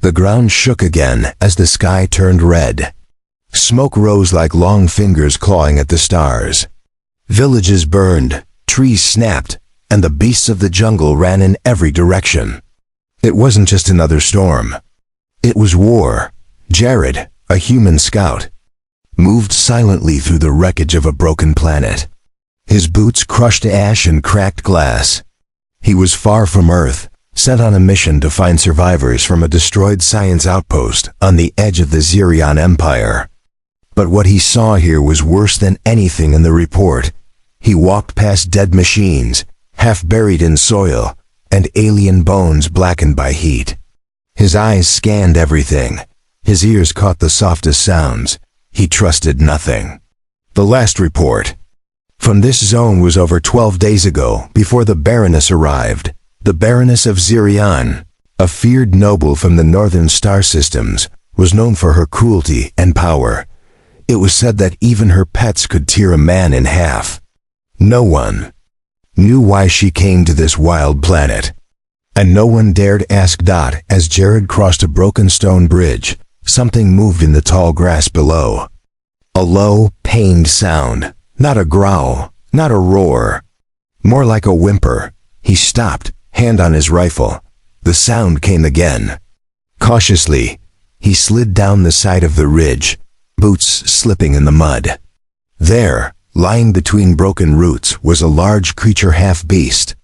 The ground shook again as the sky turned red. Smoke rose like long fingers clawing at the stars. Villages burned, trees snapped, and the beasts of the jungle ran in every direction. It wasn't just another storm. It was war. Jared, a human scout, moved silently through the wreckage of a broken planet. His boots crushed ash and cracked glass. He was far from Earth, sent on a mission to find survivors from a destroyed science outpost on the edge of the Xerion Empire. But what he saw here was worse than anything in the report. He walked past dead machines, half buried in soil, and alien bones blackened by heat. His eyes scanned everything. His ears caught the softest sounds. He trusted nothing. The last report from this zone was over 12 days ago, before the Baroness arrived. The Baroness of Xerion, a feared noble from the northern star systems, was known for her cruelty and power. It was said that even her pets could tear a man in half. No one knew why she came to this wild planet, and no one dared ask. As Jared crossed a broken stone bridge, something moved in the tall grass below. A low, pained sound, not a growl, not a roar, more like a whimper. He stopped, hand on his rifle. The sound came again. Cautiously, he slid down the side of the ridge, boots slipping in the mud. There, lying between broken roots, was a large creature, half beast,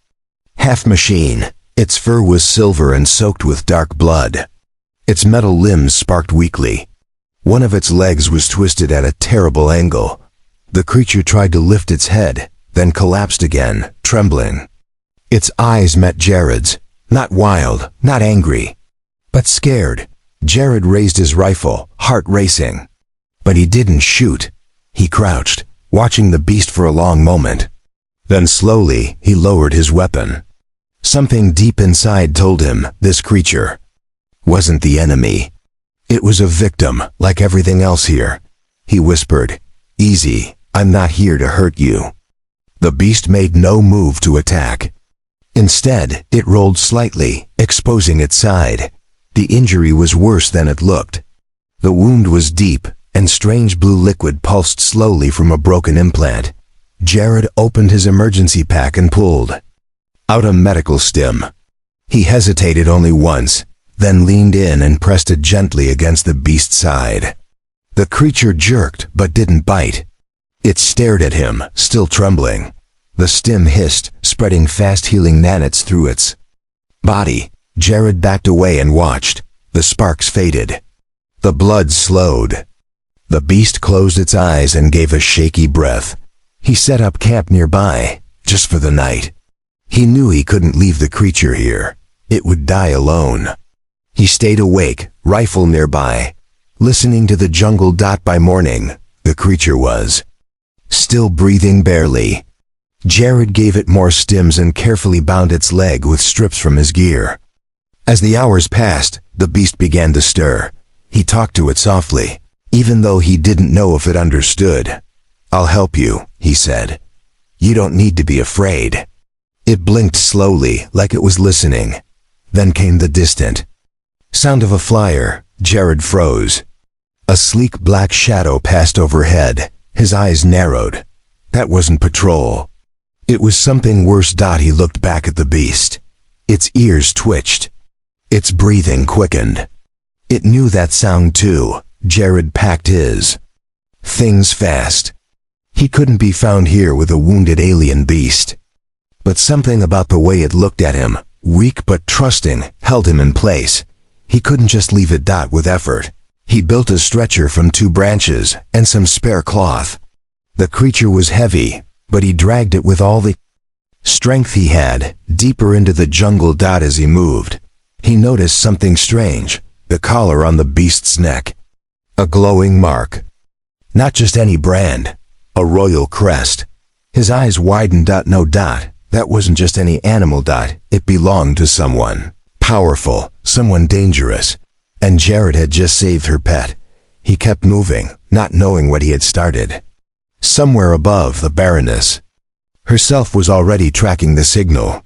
half machine. Its fur was silver and soaked with dark blood. Its metal limbs sparked weakly. One of its legs was twisted at a terrible angle. The creature tried to lift its head, then collapsed again, trembling. Its eyes met Jared's, not wild, not angry, but scared. Jared raised his rifle, heart racing. But he didn't shoot. He crouched, watching the beast for a long moment. Then slowly, he lowered his weapon. Something deep inside told him this creature wasn't the enemy. It was a victim, like everything else here. He whispered, "Easy, I'm not here to hurt you." The beast made no move to attack. Instead, it rolled slightly, exposing its side. The injury was worse than it looked. The wound was deep, and strange blue liquid pulsed slowly from a broken implant. Jared opened his emergency pack and pulled out a medical stim. He hesitated only once, then leaned in and pressed it gently against the beast's side. The creature jerked but didn't bite. It stared at him, still trembling. The stim hissed, spreading fast-healing nanits through its body. Jared backed away and watched. The sparks faded. The blood slowed. The beast closed its eyes and gave a shaky breath. He set up camp nearby, just for the night. He knew he couldn't leave the creature here. It would die alone. He stayed awake, rifle nearby, listening to the jungle. By morning, the creature was still breathing barely. Jared gave it more stims and carefully bound its leg with strips from his gear. As the hours passed, the beast began to stir. He talked to it softly, even though he didn't know if it understood. "I'll help you," he said. "You don't need to be afraid." It blinked slowly, like it was listening. Then came the distant sound of a flyer. Jared froze. A sleek black shadow passed overhead. His eyes narrowed. That wasn't patrol. It was something worse. He looked back at the beast. Its ears twitched. Its breathing quickened. It knew that sound too. Jared packed his things fast. He couldn't be found here with a wounded alien beast. But something about the way it looked at him, weak but trusting, held him in place. He couldn't just leave it. With effort, he built a stretcher from 2 branches and some spare cloth. The creature was heavy, but he dragged it with all the strength he had, deeper into the jungle. As he moved, he noticed something strange. The collar on the beast's neck. A glowing mark. Not just any brand. A royal crest. His eyes widened. No. That wasn't just any animal. It belonged to someone powerful, someone dangerous. And Jared had just saved her pet. He kept moving, not knowing what he had started. Somewhere above, the Baroness herself was already tracking the signal.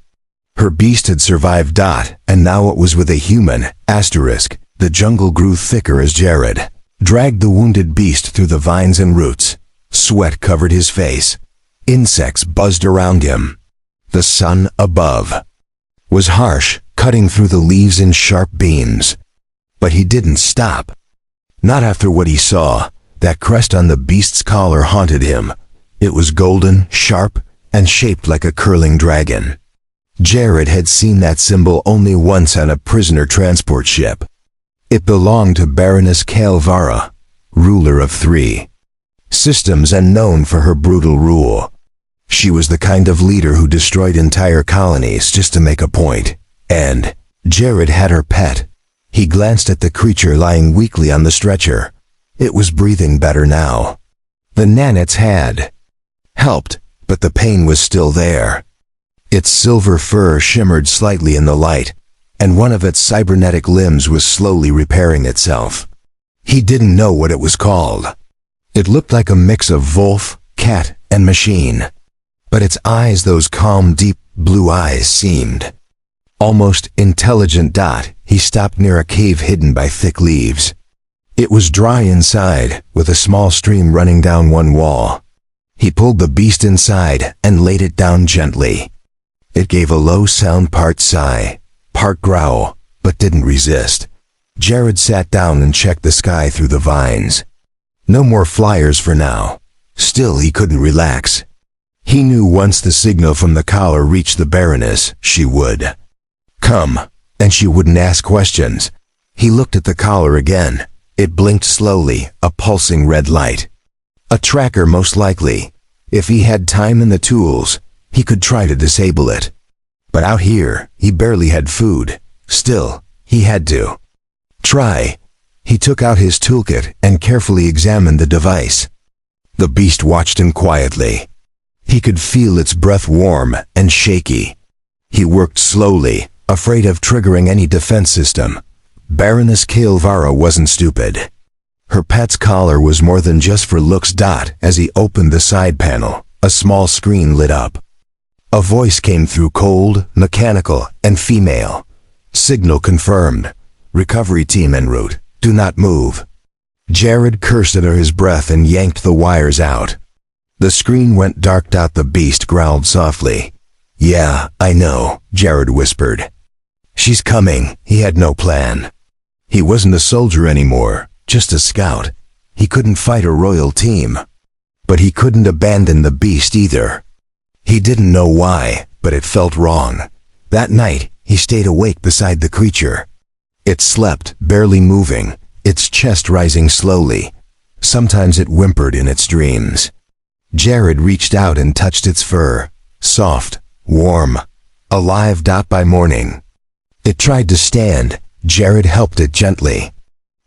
Her beast had survived. And now it was with a human, *. The jungle grew thicker as Jared dragged the wounded beast through the vines and roots. Sweat covered his face. Insects buzzed around him. The sun above was harsh, cutting through the leaves in sharp beams. But he didn't stop. Not after what he saw. That crest on the beast's collar haunted him. It was golden, sharp, and shaped like a curling dragon. Jared had seen that symbol only once on a prisoner transport ship. It belonged to Baroness Calvara, ruler of 3 systems and known for her brutal rule. She was the kind of leader who destroyed entire colonies just to make a point. And Jared had her pet. He glanced at the creature lying weakly on the stretcher. It was breathing better now. The nanits had helped, but the pain was still there. Its silver fur shimmered slightly in the light, and one of its cybernetic limbs was slowly repairing itself. He didn't know what it was called. It looked like a mix of wolf, cat, and machine. But its eyes, those calm, deep blue eyes, seemed almost intelligent. He stopped near a cave hidden by thick leaves. It was dry inside, with a small stream running down one wall. He pulled the beast inside and laid it down gently. It gave a low sound, part sigh, part growl, but didn't resist. Jared sat down and checked the sky through the vines. No more flyers for now. Still, he couldn't relax. He knew once the signal from the collar reached the Baroness, she would come, and she wouldn't ask questions. He looked at the collar again. It blinked slowly, a pulsing red light. A tracker, most likely. If he had time and the tools, he could try to disable it. But out here, he barely had food. Still, he had to try. He took out his toolkit and carefully examined the device. The beast watched him quietly. He could feel its breath, warm and shaky. He worked slowly, afraid of triggering any defense system. Baroness Calvara wasn't stupid. Her pet's collar was more than just for looks. As he opened the side panel, a small screen lit up. A voice came through, cold, mechanical, and female. Signal confirmed. Recovery team en route. Do not move. Jared cursed under his breath and yanked the wires out. The screen went dark. The beast growled softly. Yeah, I know, Jared whispered. She's coming. He had no plan. He wasn't a soldier anymore, just a scout. He couldn't fight a royal team. But he couldn't abandon the beast either. He didn't know why, but it felt wrong. That night, he stayed awake beside the creature. It slept, barely moving, its chest rising slowly. Sometimes it whimpered in its dreams. Jared reached out and touched its fur. Soft, warm, alive. By morning, it tried to stand. Jared helped it gently.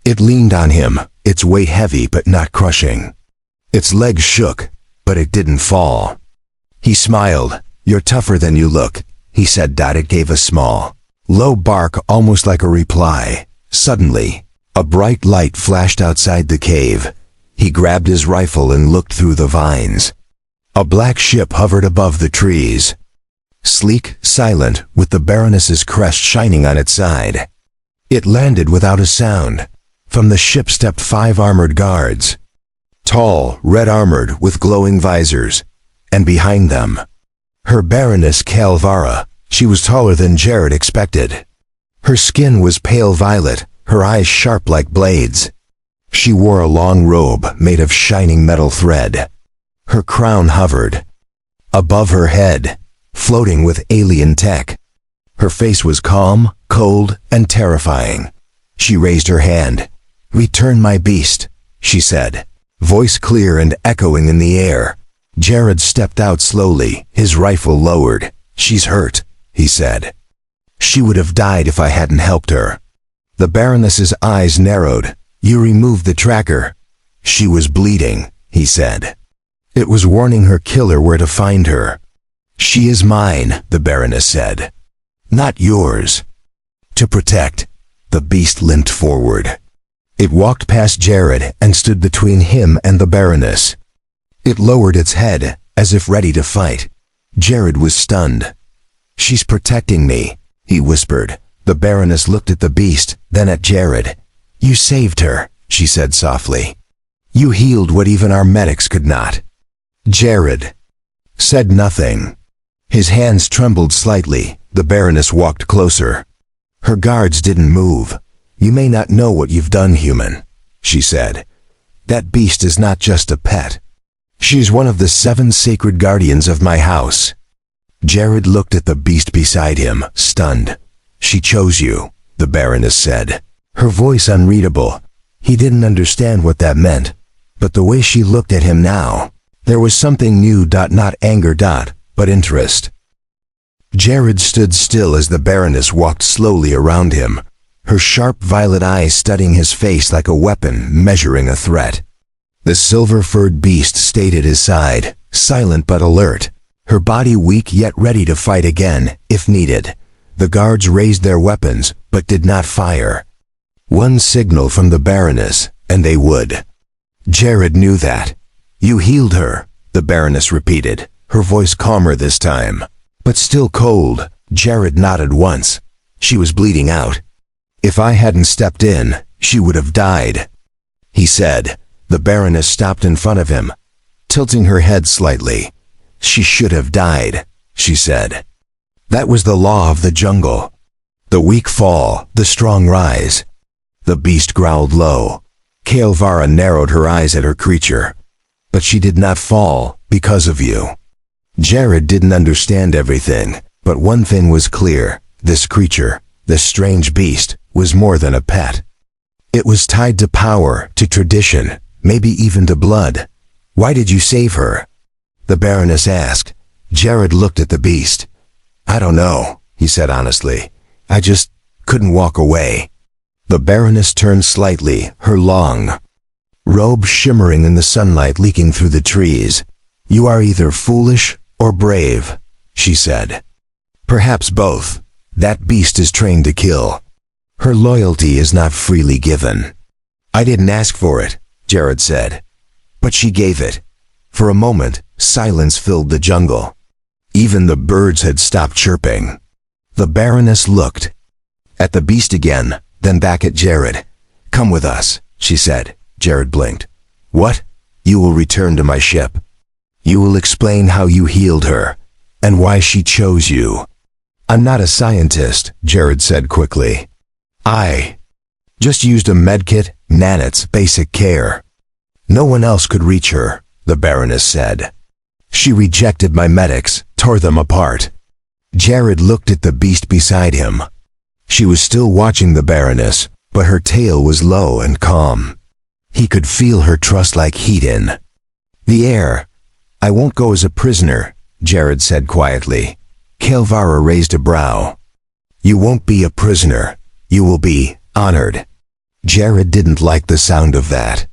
It leaned on him, its weight heavy but not crushing. Its legs shook, but it didn't fall. He smiled. You're tougher than you look, he said. It gave a small, low bark, almost like a reply. Suddenly, a bright light flashed outside the cave. He grabbed his rifle and looked through the vines. A black ship hovered above the trees. Sleek, silent, with the Baroness's crest shining on its side. It landed without a sound. From the ship stepped 5 armored guards. Tall, red-armored, with glowing visors. And behind them, her Baroness Calvara. She was taller than Jared expected. Her skin was pale violet, her eyes sharp like blades. She wore a long robe made of shining metal thread. Her crown hovered above her head, floating with alien tech. Her face was calm, cold, and terrifying. She raised her hand. "Return my beast," she said, voice clear and echoing in the air. Jared stepped out slowly, his rifle lowered. "She's hurt," he said. "She would have died if I hadn't helped her." The Baroness's eyes narrowed. "You removed the tracker." "She was bleeding," he said. It was warning her killer where to find her. "She is mine," the Baroness said. "Not yours." To protect. The beast limped forward. It walked past Jared and stood between him and the Baroness. It lowered its head, as if ready to fight. Jared was stunned. "She's protecting me," he whispered. The Baroness looked at the beast, then at Jared. You saved her, she said softly. You healed what even our medics could not. Jared said nothing. His hands trembled slightly. The Baroness walked closer. Her guards didn't move. You may not know what you've done, human, she said. That beast is not just a pet. She's one of the 7 sacred guardians of my house. Jared looked at the beast beside him, stunned. She chose you, the Baroness said, her voice unreadable. He didn't understand what that meant, but the way she looked at him now, there was something new, not anger, but interest. Jared stood still as the Baroness walked slowly around him, her sharp violet eyes studying his face like a weapon measuring a threat. The silver-furred beast stayed at his side, silent but alert, her body weak yet ready to fight again, if needed. The guards raised their weapons, but did not fire. One signal from the Baroness, and they would. Jared knew that. You healed her, the Baroness repeated, her voice calmer this time, but still cold. Jared nodded once. She was bleeding out. If I hadn't stepped in, she would have died, he said. The Baroness stopped in front of him, tilting her head slightly. She should have died, she said. That was the law of the jungle. The weak fall, the strong rise. The beast growled low. Kael'vara narrowed her eyes at her creature. But she did not fall because of you. Jared didn't understand everything, but one thing was clear. This creature, this strange beast, was more than a pet. It was tied to power, to tradition, maybe even to blood. Why did you save her? The Baroness asked. Jared looked at the beast. I don't know, he said honestly. I just couldn't walk away. The Baroness turned slightly, her long robe shimmering in the sunlight leaking through the trees. You are either foolish or brave, she said. Perhaps both. That beast is trained to kill. Her loyalty is not freely given. I didn't ask for it, Jared said. But she gave it. For a moment, silence filled the jungle. Even the birds had stopped chirping. The Baroness looked at the beast again, then back at Jared. Come with us, she said. Jared blinked. What? You will return to my ship. You will explain how you healed her, and why she chose you. I'm not a scientist, Jared said quickly. I just used a medkit, nanits, basic care. No one else could reach her, the Baroness said. She rejected my medics, tore them apart. Jared looked at the beast beside him. She was still watching the Baroness, but her tail was low and calm. He could feel her trust like heat in the air. I won't go as a prisoner, Jared said quietly. Kael'vara raised a brow. You won't be a prisoner. You will be honored. Jared didn't like the sound of that.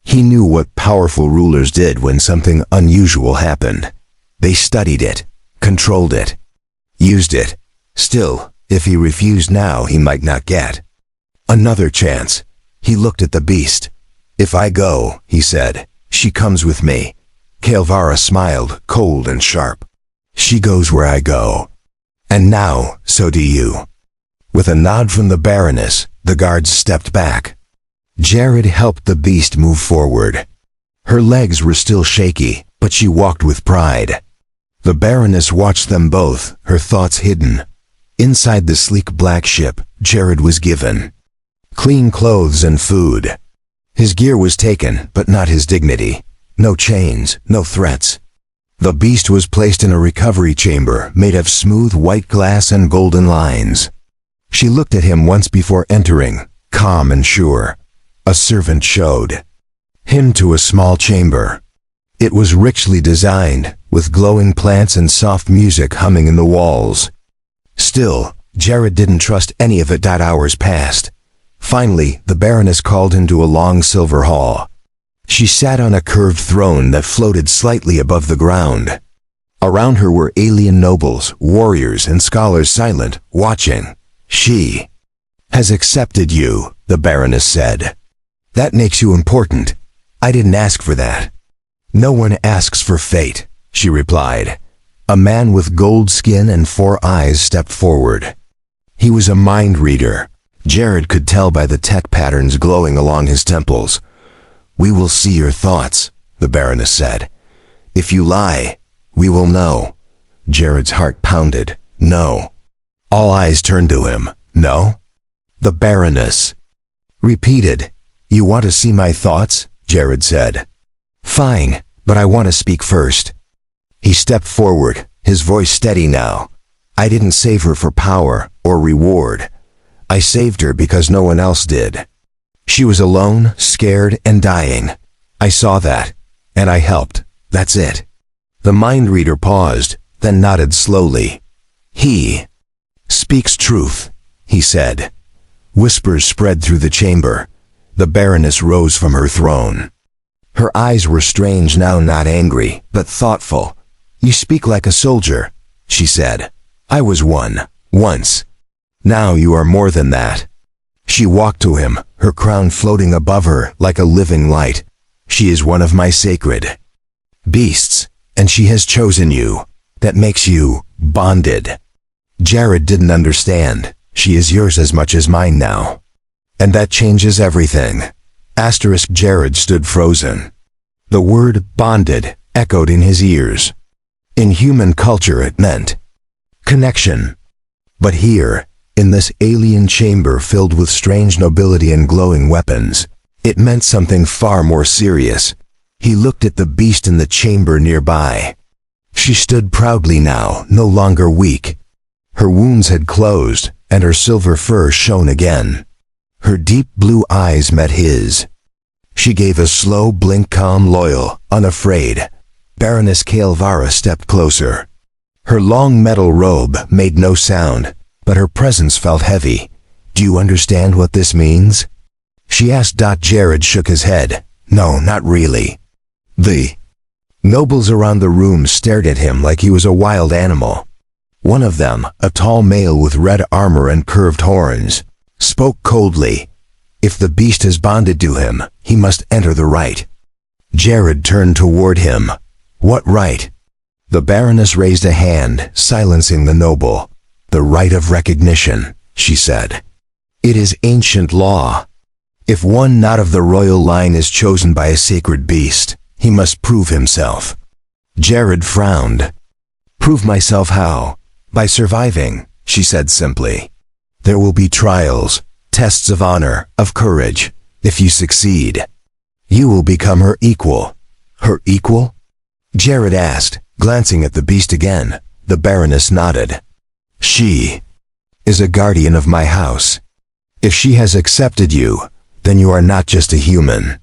He knew what powerful rulers did when something unusual happened. They studied it, controlled it, used it. Still, if he refused now, he might not get another chance. He looked at the beast. If I go, he said, she comes with me. Kael'vara smiled, cold and sharp. She goes where I go. And now, so do you. With a nod from the Baroness, the guards stepped back. Jared helped the beast move forward. Her legs were still shaky, but she walked with pride. The Baroness watched them both, her thoughts hidden. Inside the sleek black ship, Jared was given clean clothes and food. His gear was taken, but not his dignity. No chains, no threats. The beast was placed in a recovery chamber made of smooth white glass and golden lines. She looked at him once before entering, calm and sure. A servant showed him to a small chamber. It was richly designed, with glowing plants and soft music humming in the walls. Still, Jared didn't trust any of it. Hours passed. Finally, the Baroness called him to a long silver hall. She sat on a curved throne that floated slightly above the ground. Around her were alien nobles, warriors, and scholars silent, watching. She has accepted you, the Baroness said. That makes you important. I didn't ask for that. No one asks for fate, she replied. A man with gold skin and 4 eyes stepped forward. He was a mind reader, Jared could tell by the tech patterns glowing along his temples. "We will see your thoughts," the Baroness said. "If you lie, we will know." Jared's heart pounded. No. All eyes turned to him. No? The Baroness repeated. "You want to see my thoughts?" Jared said. "Fine, but I want to speak first." He stepped forward, his voice steady now. "I didn't save her for power or reward. I saved her because no one else did. She was alone, scared, and dying. I saw that, and I helped. That's it." The mind reader paused, then nodded slowly. "He speaks truth," he said. Whispers spread through the chamber. The Baroness rose from her throne. Her eyes were strange now, not angry, but thoughtful. "You speak like a soldier," she said. "I was one, once. Now you are more than that." She walked to him, her crown floating above her like a living light. "She is one of my sacred beasts, and she has chosen you. That makes you bonded." Jared didn't understand. "She is yours as much as mine now. And that changes everything." Jared stood frozen. The word bonded echoed in his ears. In human culture it meant connection. But here, in this alien chamber filled with strange nobility and glowing weapons, it meant something far more serious. He looked at the beast in the chamber nearby. She stood proudly now, no longer weak. Her wounds had closed, and her silver fur shone again. Her deep blue eyes met his. She gave a slow blink, calm, loyal, unafraid. Baroness Kael'vara stepped closer. Her long metal robe made no sound, but her presence felt heavy. "Do you understand what this means?" she asked. Jared shook his head. "No, not really." The nobles around the room stared at him like he was a wild animal. One of them, a tall male with red armor and curved horns, spoke coldly. "If the beast has bonded to him, he must enter the rite." Jared turned toward him. "What rite?" The Baroness raised a hand, silencing the noble. "The rite of recognition," she said. "It is ancient law. If one not of the royal line is chosen by a sacred beast, he must prove himself." Jared frowned. "Prove myself how?" "By surviving," she said simply. "There will be trials, tests of honor, of courage. If you succeed, you will become her equal." "Her equal?" Jared asked, glancing at the beast again. The Baroness nodded. "She is a guardian of my house. If she has accepted you, then you are not just a human.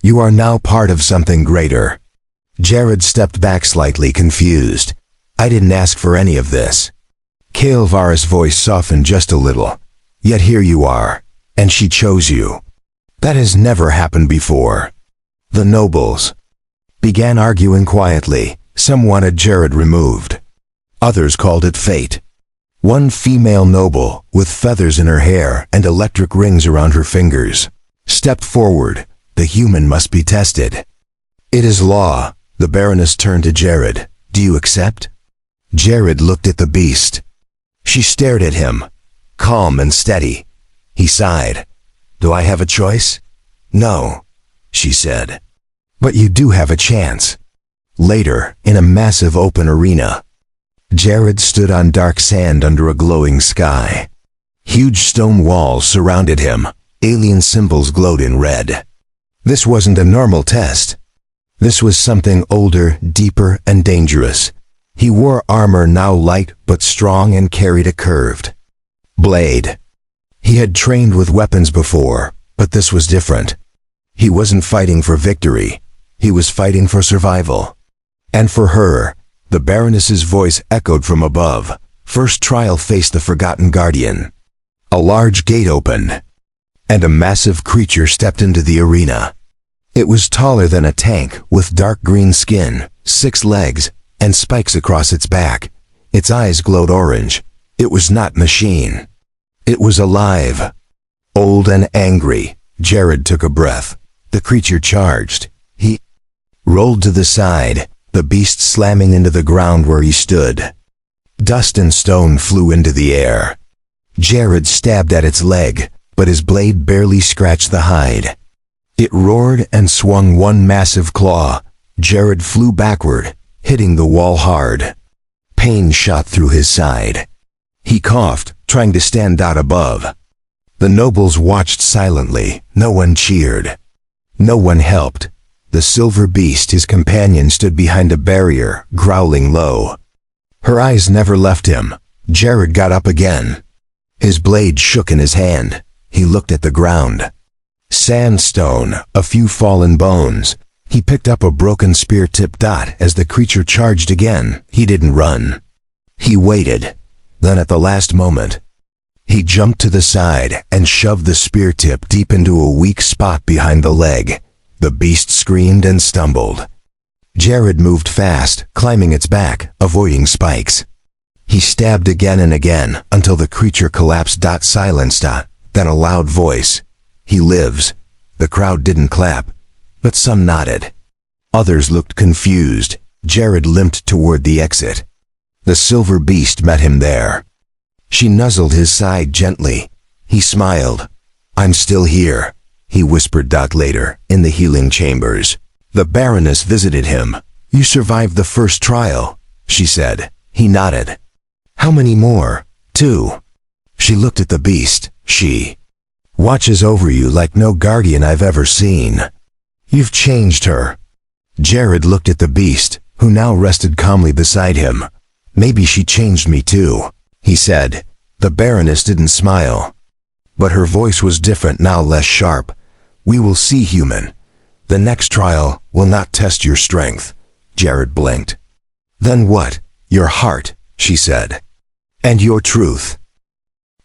You are now part of something greater." Jared stepped back slightly confused. "I didn't ask for any of this." Kael'vara's voice softened just a little. "Yet here you are, and she chose you. That has never happened before." The nobles began arguing quietly. Some wanted Jared removed. Others called it fate. One female noble, with feathers in her hair and electric rings around her fingers, stepped forward. "The human must be tested." "It is law." The Baroness turned to Jared. "Do you accept?" Jared looked at the beast. She stared at him, calm and steady. He sighed. "Do I have a choice?" "No," she said. "But you do have a chance." Later, in a massive open arena, Jared stood on dark sand under a glowing sky. Huge stone walls surrounded him. Alien symbols glowed in red. This wasn't a normal test. This was something older, deeper, and dangerous. He wore armor now light but strong and carried a curved blade. He had trained with weapons before, but this was different. He wasn't fighting for victory. He was fighting for survival. And for her, the Baroness's voice echoed from above. First trial faced the forgotten guardian. A large gate opened, and a massive creature stepped into the arena. It was taller than a tank, with dark green skin, 6 legs, and spikes across its back. Its eyes glowed orange. It was not machine. It was alive. Old and angry, Jared took a breath. The creature charged. He rolled to the side, the beast slamming into the ground where he stood. Dust and stone flew into the air. Jared stabbed at its leg, but his blade barely scratched the hide. It roared and swung one massive claw. Jared flew backward, hitting the wall hard. Pain shot through his side. He coughed, trying to stand out above. The nobles watched silently. No one cheered. No one helped. The silver beast, his companion, stood behind a barrier, growling low. Her eyes never left him. Jared got up again. His blade shook in his hand. He looked at the ground. Sandstone, a few fallen bones. He picked up a broken spear-tipped dot as the creature charged again. He didn't run. He waited. Then at the last moment, he jumped to the side and shoved the spear tip deep into a weak spot behind the leg. The beast screamed and stumbled. Jared moved fast, climbing its back, avoiding spikes. He stabbed again and again until the creature collapsed. Silenced. Then a loud voice. "He lives." The crowd didn't clap, but some nodded. Others looked confused. Jared limped toward the exit. The silver beast met him there. She nuzzled his side gently. He smiled. "I'm still here," he whispered. Later, in the healing chambers, the Baroness visited him. "You survived the first trial," she said. He nodded. "How many more?" "2. She looked at the beast. "She watches over you like no guardian I've ever seen. You've changed her." Jared looked at the beast, who now rested calmly beside him. "Maybe she changed me too," he said. The Baroness didn't smile, but her voice was different now, less sharp. "We will see, human. The next trial will not test your strength." Jared blinked. "Then what?" "Your heart," she said. "And your truth."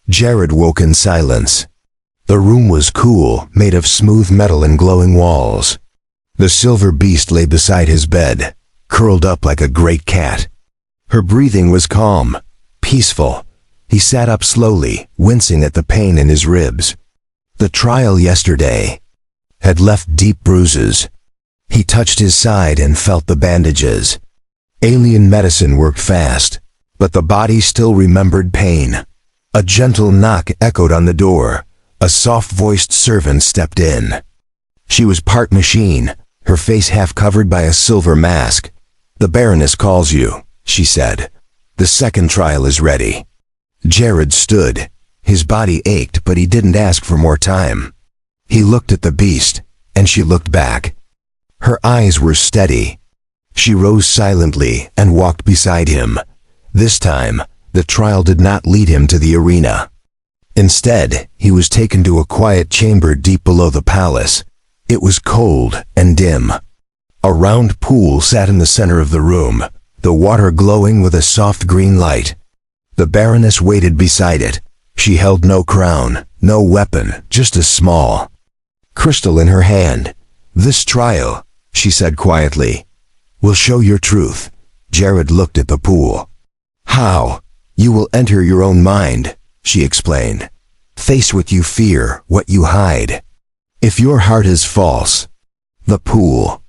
Jared woke in silence. The room was cool, made of smooth metal and glowing walls. The silver beast lay beside his bed, curled up like a great cat. Her breathing was calm, peaceful. He sat up slowly, wincing at the pain in his ribs. The trial yesterday had left deep bruises. He touched his side and felt the bandages. Alien medicine worked fast, but the body still remembered pain. A gentle knock echoed on the door. A soft-voiced servant stepped in. She was part machine, her face half covered by a silver mask. "The Baroness calls you," she said. "The second trial is ready." Jared stood. His body ached, but he didn't ask for more time. He looked at the beast, and she looked back. Her eyes were steady. She rose silently and walked beside him. This time, the trial did not lead him to the arena. Instead, he was taken to a quiet chamber deep below the palace. It was cold and dim. A round pool sat in the center of the room, the water glowing with a soft green light. The Baroness waited beside it. She held no crown, no weapon, just a small crystal in her hand. "This trial," she said quietly, "will show your truth." Jared looked at the pool. "How?" "You will enter your own mind," she explained. "Face what you fear, what you hide. If your heart is false, the pool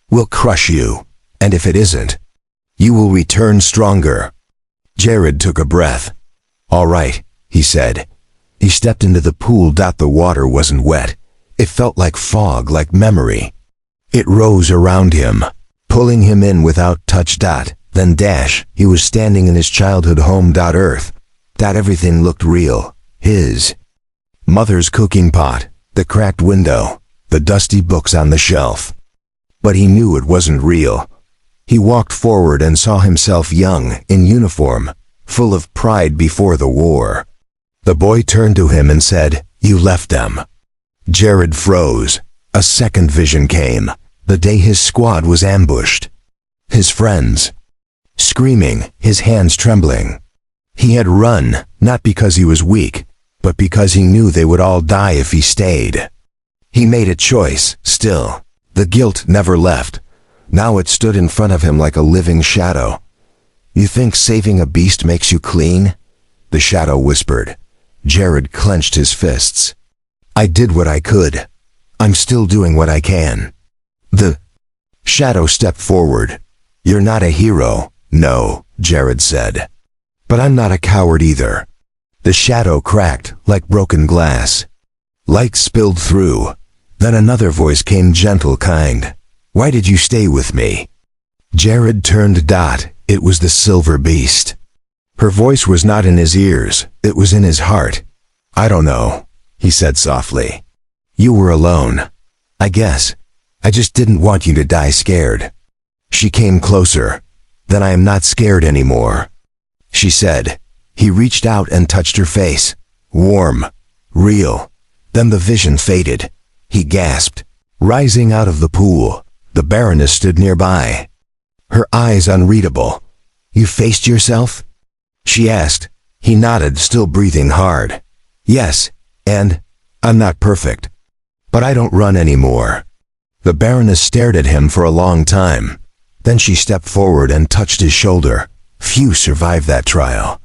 will crush you, and if it isn't, you will return stronger." Jared took a breath. "All right," he said. He stepped into the pool. The water wasn't wet. It felt like fog, like memory. It rose around him, pulling him in without touch. Then he was standing in his childhood home. Earth. Everything looked real. His mother's cooking pot, the cracked window, the dusty books on the shelf. But he knew it wasn't real. He walked forward and saw himself young, in uniform, full of pride before the war. The boy turned to him and said, "You left them." Jared froze. A second vision came, the day his squad was ambushed. His friends, screaming, his hands trembling. He had run, not because he was weak, but because he knew they would all die if he stayed. He made a choice, still. The guilt never left. Now it stood in front of him like a living shadow. "You think saving a beast makes you clean?" the shadow whispered. Jared clenched his fists. "I did what I could. I'm still doing what I can." The shadow stepped forward. "You're not a hero." "No," Jared said. "But I'm not a coward either." The shadow cracked like broken glass. Light spilled through. Then another voice came, gentle, kind. "Why did you stay with me?" Jared turned. It was the silver beast. Her voice was not in his ears, it was in his heart. "I don't know," he said softly. "You were alone. I guess. I just didn't want you to die scared." She came closer. "Then I am not scared anymore," she said. He reached out and touched her face. Warm. Real. Then the vision faded. He gasped. Rising out of the pool, the Baroness stood nearby. Her eyes unreadable. "You faced yourself?" she asked. He nodded, still breathing hard. "Yes, and I'm not perfect. But I don't run anymore." The Baroness stared at him for a long time. Then she stepped forward and touched his shoulder. Few survive that trial.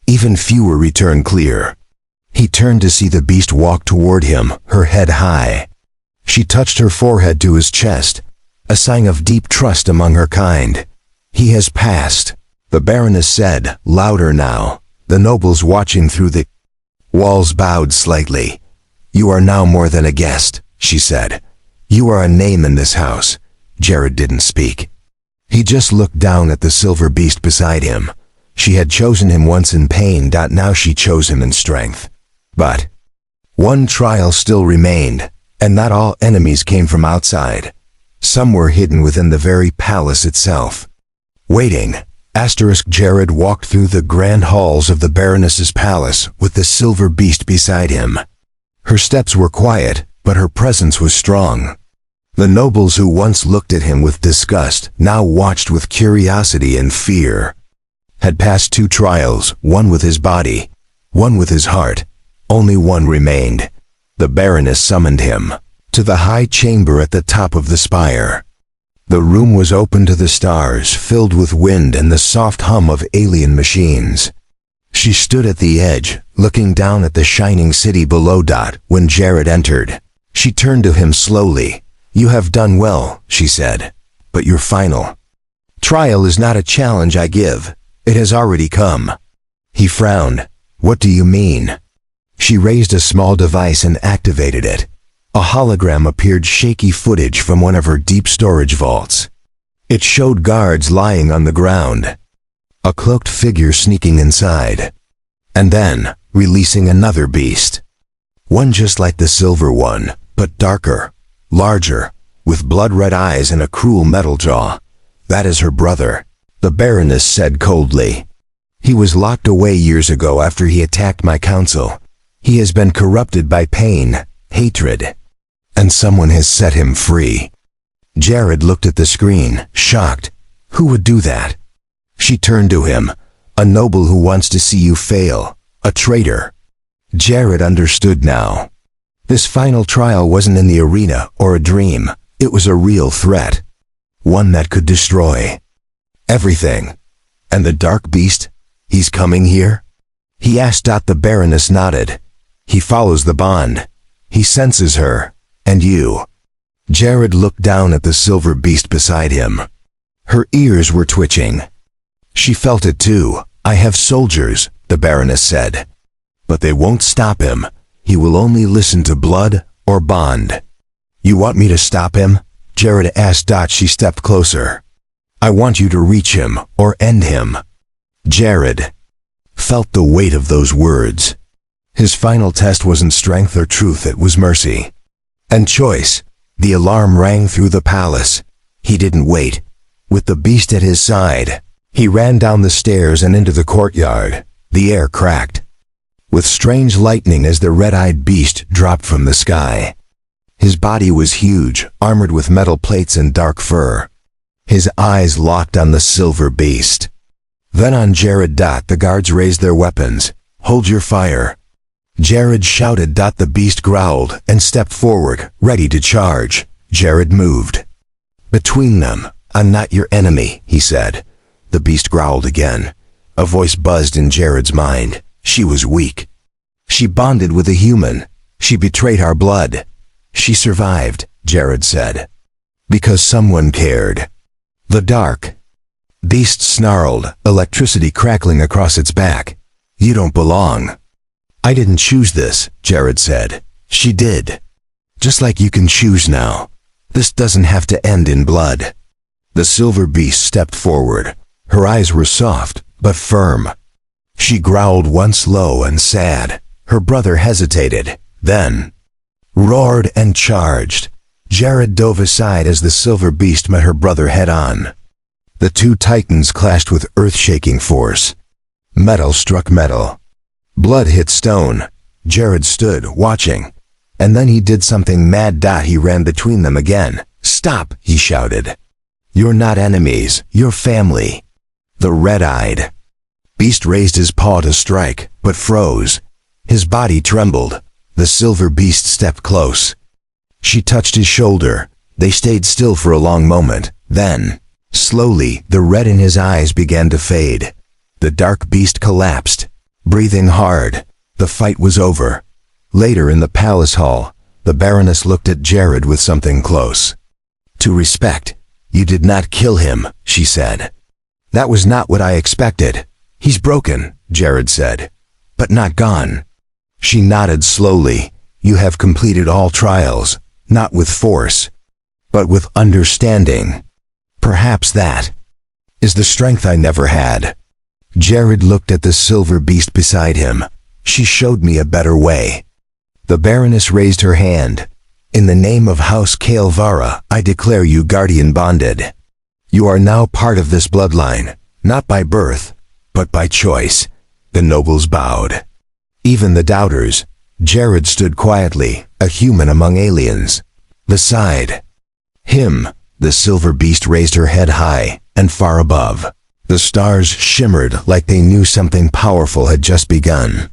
Even fewer return clear. He turned to see the beast walk toward him, her head high. She touched her forehead to his chest, a sign of deep trust among her kind. "He has passed," the Baroness said, louder now. The nobles watching through the walls bowed slightly. "You are now more than a guest," she said. "You are a name in this house." Jared didn't speak. He just looked down at the silver beast beside him. She had chosen him once in pain, now she chose him in strength. But one trial still remained, and not all enemies came from outside. Some were hidden within the very palace itself. Waiting, Jared walked through the grand halls of the Baroness's palace with the silver beast beside him. Her steps were quiet, but her presence was strong. The nobles who once looked at him with disgust now watched with curiosity and fear. Had passed 2 trials, one with his body, one with his heart. Only one remained. The Baroness summoned him to the high chamber at the top of the spire. The room was open to the stars, filled with wind and the soft hum of alien machines. She stood at the edge, looking down at the shining city below. When Jared entered, she turned to him slowly. "You have done well," she said, "but your final trial is not a challenge I give. It has already come." He frowned. "What do you mean?" She raised a small device and activated it. A hologram appeared, shaky footage from one of her deep storage vaults. It showed guards lying on the ground, a cloaked figure sneaking inside, and then releasing another beast. One just like the silver one, but darker, larger, with blood-red eyes and a cruel metal jaw. "That is her brother," the Baroness said coldly. "He was locked away years ago after he attacked my council. He has been corrupted by pain, hatred, and someone has set him free." Jared looked at the screen, shocked. Who would do that? She turned to him. "A noble who wants to see you fail. A traitor." Jared understood now. This final trial wasn't in the arena or a dream. It was a real threat. One that could destroy everything. "And the dark beast? He's coming here?" he asked. The Baroness nodded. "He follows the bond. He senses her. And you." Jared looked down at the silver beast beside him. Her ears were twitching. She felt it too. "I have soldiers," the Baroness said. "But they won't stop him. He will only listen to blood or bond." "You want me to stop him?" Jared asked. She stepped closer. "I want you to reach him or end him." Jared felt the weight of those words. His final test wasn't strength or truth, it was mercy and choice. The alarm rang through the palace. He didn't wait. With the beast at his side, he ran down the stairs and into the courtyard. The air cracked with strange lightning as the red-eyed beast dropped from the sky. His body was huge, armored with metal plates and dark fur. His eyes locked on the silver beast. Then on Jared. The guards raised their weapons. "Hold your fire," Jared shouted. The beast growled and stepped forward, ready to charge. Jared moved between them. "I'm not your enemy," he said. The beast growled again. A voice buzzed in Jared's mind. She was weak. She bonded with a human. She betrayed our blood. "She survived," Jared said, "because someone cared." The dark beast snarled, electricity crackling across its back. "You don't belong." "I didn't choose this," Jared said. She did. Just like you can choose now. This doesn't have to end in blood. The silver beast stepped forward. Her eyes were soft, but firm. She growled once low and sad. Her brother hesitated, then roared and charged. Jared dove aside as the silver beast met her brother head-on. The two titans clashed with earth-shaking force. Metal struck metal. Blood hit stone. Jared stood, watching. And then he did something mad. He ran between them again. "Stop!" he shouted. "You're not enemies, you're family." The red-eyed beast raised his paw to strike, but froze. His body trembled. The silver beast stepped close. She touched his shoulder. They stayed still for a long moment. Then, slowly, the red in his eyes began to fade. The dark beast collapsed, breathing hard. The fight was over. Later in the palace hall, the Baroness looked at Jared with something close to respect. "You did not kill him," she said. "That was not what I expected." "He's broken," Jared said, "but not gone." She nodded slowly. "You have completed all trials, not with force, but with understanding. Perhaps that is the strength I never had." Jared looked at the silver beast beside him. "She showed me a better way." The Baroness raised her hand. "In the name of House Kael'vara, I declare you guardian bonded. You are now part of this bloodline, not by birth, but by choice." The nobles bowed. Even the doubters. Jared stood quietly, a human among aliens. Beside him, the silver beast raised her head high, and far above, the stars shimmered like they knew something powerful had just begun.